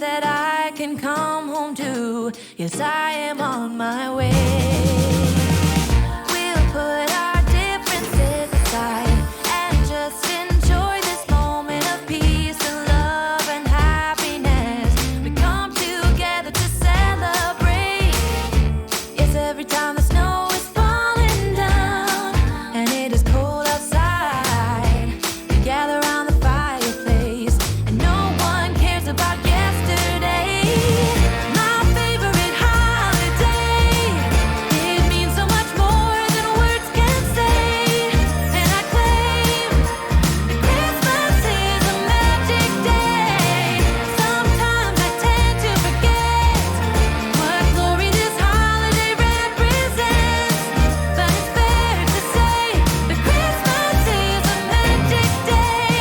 that I can come home to. Yes, I am on my way. We'll put our differences aside and just enjoy this moment of peace and love and happiness. We come together to celebrate. Yes, every time the snow is falling down and it is cold outside, we gather around the fireplace and no one cares about yesterday. My favorite holiday, it means so much more than words can say. And I claim that Christmas is a magic day. Sometimes I tend to forget what glory this holiday represents, but it's fair to say that Christmas is a magic day.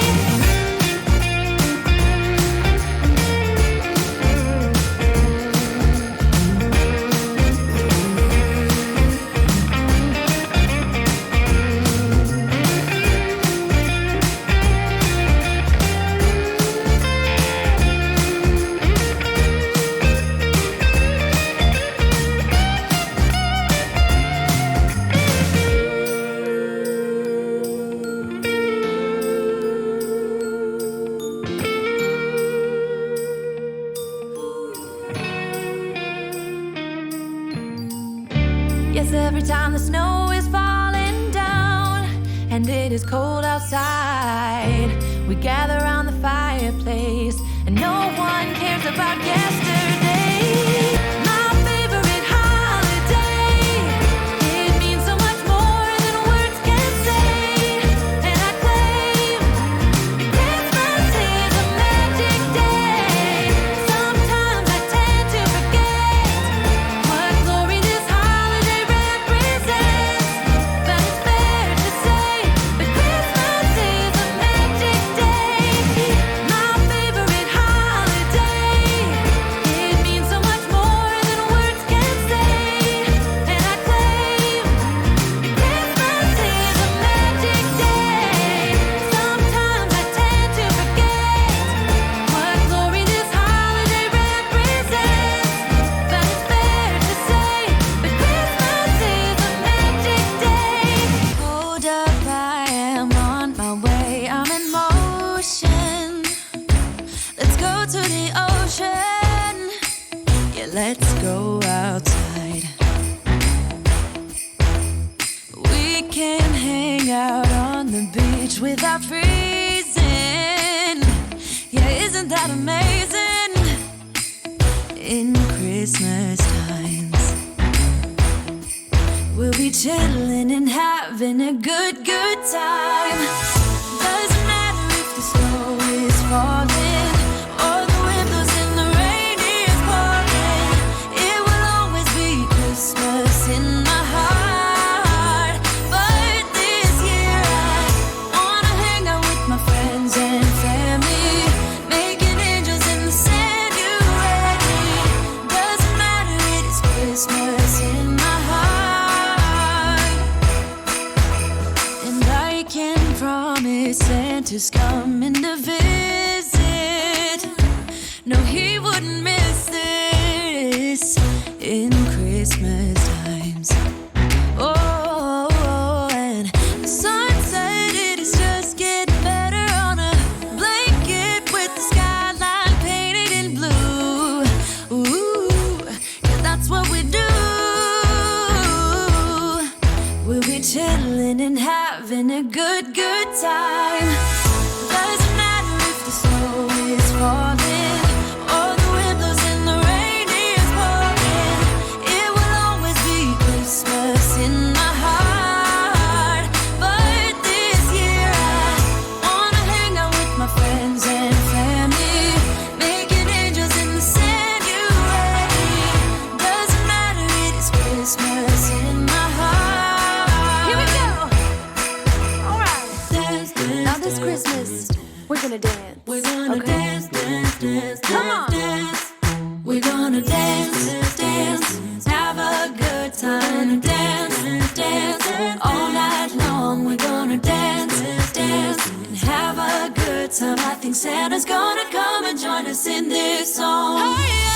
Yes, every time the snow is falling down and it is cold outside, we gather around the fireplace and no one cares about yesterday. My favorite holiday, it means so much more than words can say. And I claim that Christmas is a magic day. Sometimes I tend to forget what glory this holiday represents, but it's fair to say that Christmas is a magic day. My favorite holiday, it means so much more than words can say. And I claim that Christmas is a magic day. Sometimes I tend to forget what glory this holiday represents, but it's fair to say that Christmas is a magic day. Hold up, I am on my way. I'm in motion. Let's go to the ocean. Yeah, let's go outside. We can hang out on the beach without freezing. Yeah, isn't that amazing? In Christmas times, we'll be chilling and having a good time. Doesn't matter if the snow is falling or the wind blows and the rain is pouring. It will always be Christmas in my heart. But this year I wanna hang out with my friends and family, making angels in the sanctuary. Doesn't matter, it is Christmas in my heart. And I can promise Santa's coming to visit. No, he wouldn't miss this in Christmas times. Oh, and the sun said it is just getting better on a blanket with the skyline painted in blue. Ooh, yeah, that's what we do. We'll be chilling and having a good time. Doesn't matter if the snow is falling or the wind blows and the rain is pouring. It will always be Christmas in my heart. But this year I wanna hang out with my friends and family, making angels in the sanctuary. Doesn't matter, it is Christmas in my heart. Here we go. All right. Now this time, I think Santa's gonna come and join us in this song. Oh, yeah.